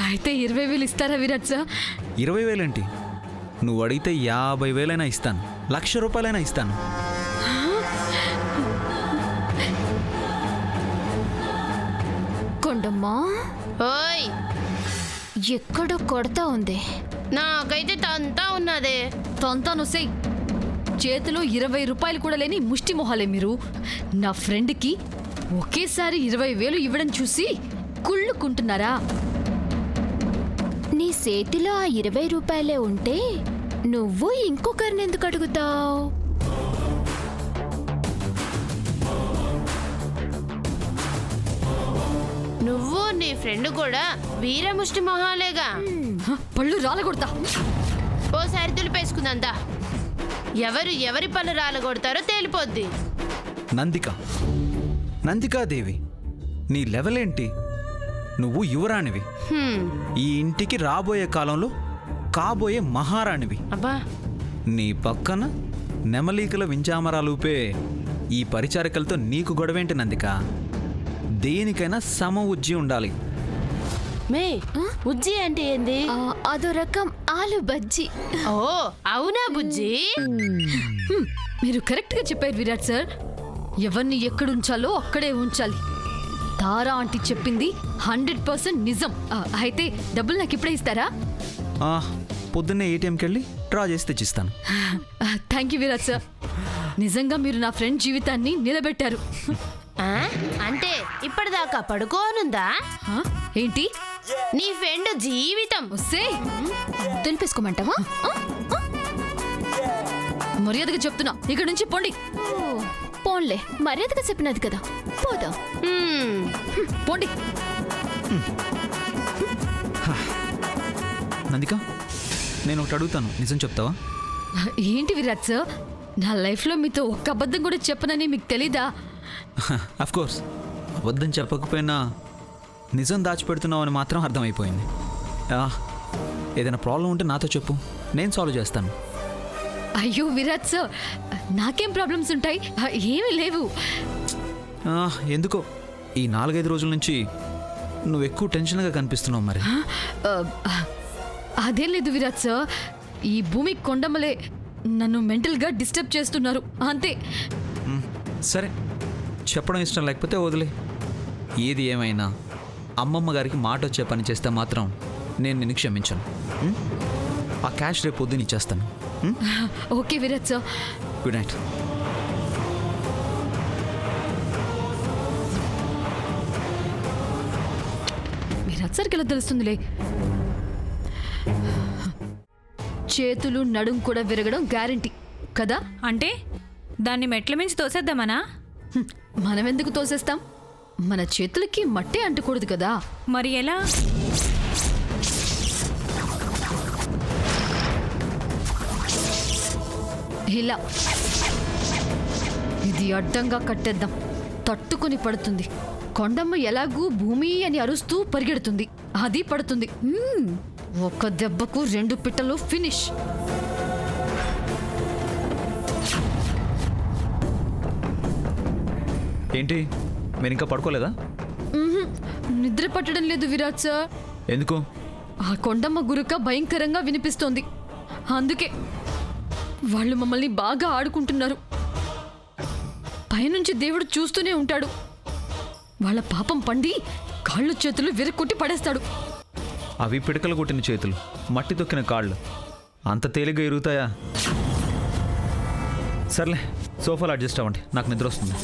అయితే 20,000 ఇస్తారా విరాట్ సార్? 20,000 ఏంటి? నువ్వు అడిగితే 50,000 ఇస్తాను, 1,00,000 రూపాయలైనా ఇస్తాను. కొండమ్మా, ఓయ్ ఎక్కడో కొడతా ఉంది. నాకైతే తంతా ఉన్నదే. తొంతాను సై, చేతిలో 20 రూపాయలు కూడా లేని ముష్టి మొహాలే మీరు. నా ఫ్రెండ్కి ఒకేసారి 20,000 ఇవ్వడం చూసి కుళ్ళుకుంటున్నారా? నీ చేతిలో ఆ 20 రూపాయలే ఉంటే నువ్వు ఇంకొకరిని ఎందుకు అడుగుతావు? నువ్వు నీ ఫ్రెండ్ కూడా వీరముష్టి మొహాలేగా. పళ్ళు రాలగొడతా. ఓసారి దులిపేసుకుందంతా. ఎవరి పళ్ళు రాలగొడతారో తేలిపోద్ది. నందికాదేవి, నీ లెవెల్ ఏంటి? నువ్వు యువరాణివి, ఈ ఇంటికి రాబోయే కాలంలో కాబోయే మహారాణివి. అబ్బా, నీ పక్కన నెమలీకల వింజామరాలూపే ఈ పరిచారికలతో నీకు గొడవేంటి నందిక? దేనికైనా సమ ఉజ్జి ఉండాలి. మే బుజ్జి అంటే ఏంది? అదో రకం ఆలు బజ్జీ. ఓ అవునా బుజ్జి? మీరు కరెక్ట్గా చెప్పారు విరాట్ సార్. ఎవరిని ఎక్కడుంచాలో అక్కడే ఉంచాలి. తారా ఆంటీ చెప్పింది 100% నిజం. అయితే డబ్బులు నాకు ఇప్పుడే ఇస్తారా? పొద్దున్నే ఏటీఎంకి వెళ్ళి డ్రా చేసి తెచ్చిస్తాను. Thank you Virat sir. నిజంగా మీరు నా ఫ్రెండ్ జీవితాన్ని నిలబెట్టారు. అంటే ఇప్పటిదాకా పడుకోనుందా ఏంటి? నీ ఫ్రెండ్ జీవితం వస్తే దులిపేసుకోమంటావా? మర్యాదగా చెప్తున్నా, ఇక్కడ నుంచి పోండి. పోన్లే, మర్యాదగా చెప్పినది కదా, పోదాం. పోండి. నందిక, నేను ఒకటి అడుగుతాను, నిజం చెప్తావా? ఏంటి విరాట్ సార్, నా లైఫ్లో మీతో ఒక్క అబద్ధం కూడా చెప్పనని మీకు తెలీదా? కోర్స్, అబద్ధం చెప్పకపోయినా నిజం దాచిపెడుతున్నావు అని మాత్రం అర్థమైపోయింది. ఏదైనా ప్రాబ్లం ఉంటే నాతో చెప్పు, నేను సాల్వ్ చేస్తాను. అయ్యో విరాట్ సార్, నాకేం ప్రాబ్లమ్స్ ఉంటాయి? ఏమీ లేవు. ఎందుకో ఈ 4-5 రోజుల నుంచి నువ్వు ఎక్కువ టెన్షన్గా కనిపిస్తున్నావు. మరి అదేం లేదు విరాట్ సార్, ఈ భూమి కొండమలే నన్ను మెంటల్గా డిస్టర్బ్ చేస్తున్నారు, అంతే. సరే, చెప్పడం ఇష్టం లేకపోతే వదిలే. ఏది ఏమైనా అమ్మమ్మ గారికి మాట వచ్చే పని చేస్తే మాత్రం నేను నిన్ను క్షమించను. ఆ క్యాష్ రేపు పొద్దున్న ఇచ్చేస్తాను. Okay Virat sir, good night. Virat సార్కి ఎలా తెలుస్తుందిలే. చేతులు నడుం కూడా విరగడం గ్యారంటీ కదా? అంటే దాన్ని మెట్ల మించి తోసేద్దామనా? మనం ఎందుకు తోసేస్తాం? మన చేతులకి మట్టే అంటకూడదు కదా. మరి ఎలా? ఇలా ఇది అడ్డంగా కట్టేద్దాం, తట్టుకొని పడుతుంది. కొండమ్మ ఎలాగూ భూమి అని అరుస్తూ పరిగెడుతుంది, అది పడుతుంది. ఒక్క దెబ్బకు 2 పిట్టలు ఫినిష్. ఏంటి, మీరు ఇంకా పడుకోలేదా? నిద్ర పట్టడం లేదు విరాట్ సార్. ఎందుకు? ఆ కొండమ్మ గురుక భయంకరంగా వినిపిస్తోంది, అందుకే. వాళ్ళు మమ్మల్ని బాగా ఆడుకుంటున్నారు. పైనుంచి దేవుడు చూస్తూనే ఉంటాడు. వాళ్ళ పాపం పండి కాళ్ళు చేతులు విరక్కొట్టి పడేస్తాడు. అవి పిడకలు కొట్టిన చేతులు, మట్టి తొక్కిన కాళ్ళు అంత తేలిగ్గా ఇరుగుతాయా? సర్లే, సోఫాలో అడ్జస్ట్ అవ్వండి, నాకు నిద్ర వస్తుంది.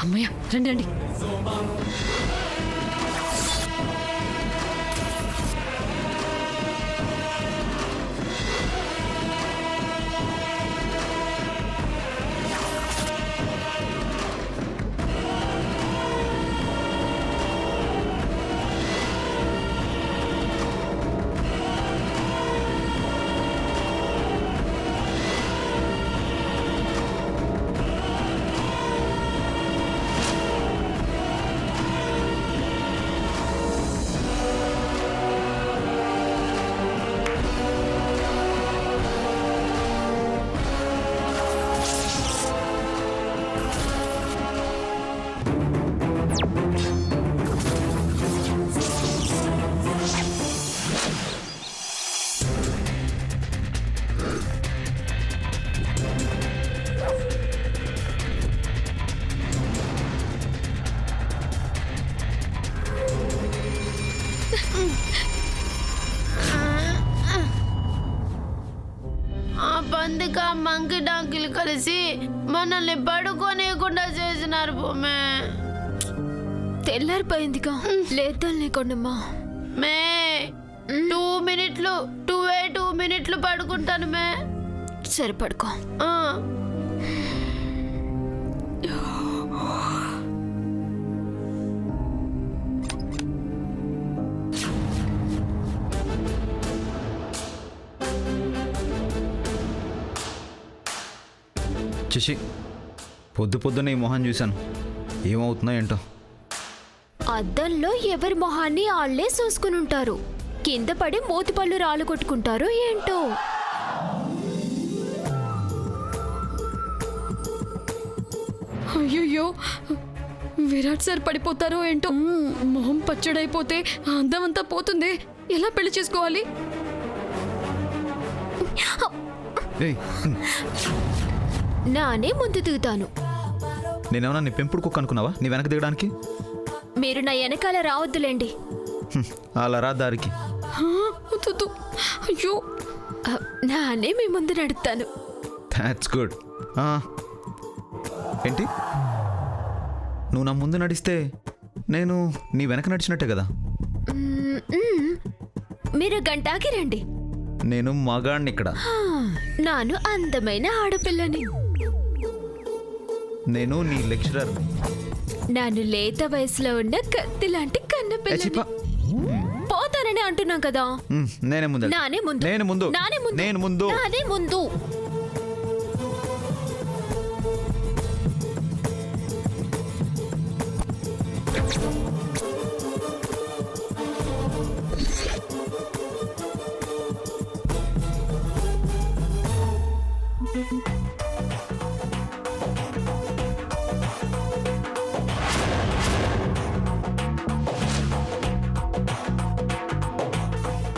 అమ్మయ్య, రండి రండి. తెలిసి మనల్ని పడుకోనియకుండా చేసినారు భూమే. తెల్లారిపోయిందిగా లేద్దాం లేకుండమ్మా. మే 2 మినిట్లు పడుకుంటాను మే. సరే పడుకో. ఆ. శశి, పొద్దున్నే ఈ మొహం చూశాను, ఏమవుతుందో ఏంటో. అద్దంలో ఎవరి మొహాన్ని ఆళ్లే చూసుకుని ఉంటారు. కింద పడి మూతిపళ్ళు రాళ్ళు కొట్టుకుంటారో ఏంటో. అయ్యయ్యో, విరాట్ సార్ పడిపోతారో ఏంటో. మొహం పచ్చడైపోతే అందం అంతా పోతుంది. ఎలా పెళ్లి చేసుకోవాలి? ఏయ్, నానే ముందు దిగుతాను. నేనేమన్నా నీ పెంపుడు కుక్క అనుకున్నావా నీ వెనక దిగడానికి? మీరు నా వెనకాల రావద్దులేండి. అలా రా దారికి. వద్దు. అయ్యో, నానే మీ ముందు నడుస్తాను. That's good. ఏంటి, నువ్వు నా ముందు నడిస్తే నేను నీ వెనక నడిచినట్టే కదా. మీరు గంటాకి రండి. నేను మగాణ్ణి ఇక్కడ. నాను అందమైన ఆడపిల్లని. నేను నీ లెక్చరర్. నాను లేత వయసులో ఉన్న కత్తి లాంటి కన్నపిల్లని. పోతానని అంటున్నాం కదా. నేనే ముందు. నానే ముందు. నేను ముందు. నానే ముందు. నేను ముందు. నానే ముందు.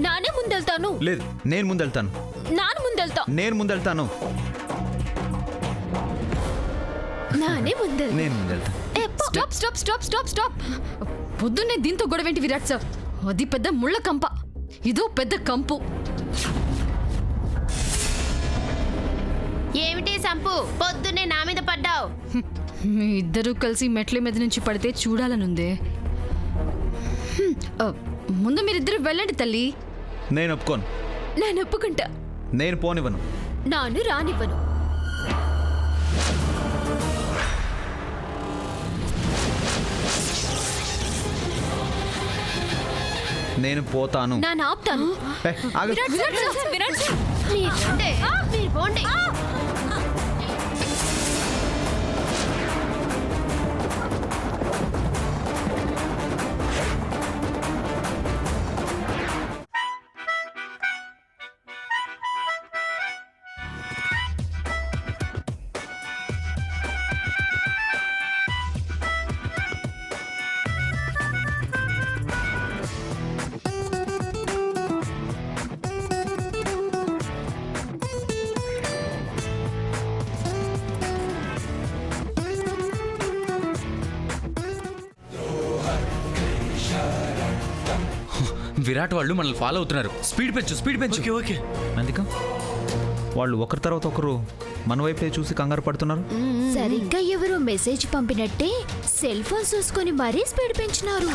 నానే ముందెళ్తాను. లేదు, నేను ముందు వెళ్తాను. నాన్న ముందెళ్తా. నేను ముందు వెళ్తాను. నానే ముందెళ్తా. నేను ముందు వెళ్తాను. స్టాప్. పొద్దున్నే దీంతో గొడవేంటి విరాట్ సార్? అది పెద్ద ముళ్ళ కంప, ఇదో పెద్ద కంపు. ఏమిటి సంపు, పొద్దున్నే నా మీద పడ్డావు? మీ ఇద్దరూ కలిసి మెట్ల మీద నుంచి పడితే చూడాలనుందే. ముందు మీరిద్దరు వెళ్ళండి తల్లి. నేను ఒప్పుకోను. నేను ఒప్పుకుంటా. నేను పోనివ్వను. నాను రానివ్వను. నేను పోతాను. నాన్న ఆపుతాను. ఆగు. మీరు పోండి. విరాట్ వాళ్ళు మనల్ని ఫాలో అవుతున్నారు. స్పీడ్ పెంచు. ఓకే. అందుక వాళ్ళు ఒకరి తర్వాత ఒకరు మన వైపే చూసి కంగారు పడుతున్నారు. సరిగ్గా ఎవరో మెసేజ్ పంపినట్టే సెల్ ఫోన్ చూసుకొని మరీ స్పీడ్ పెంచినారు.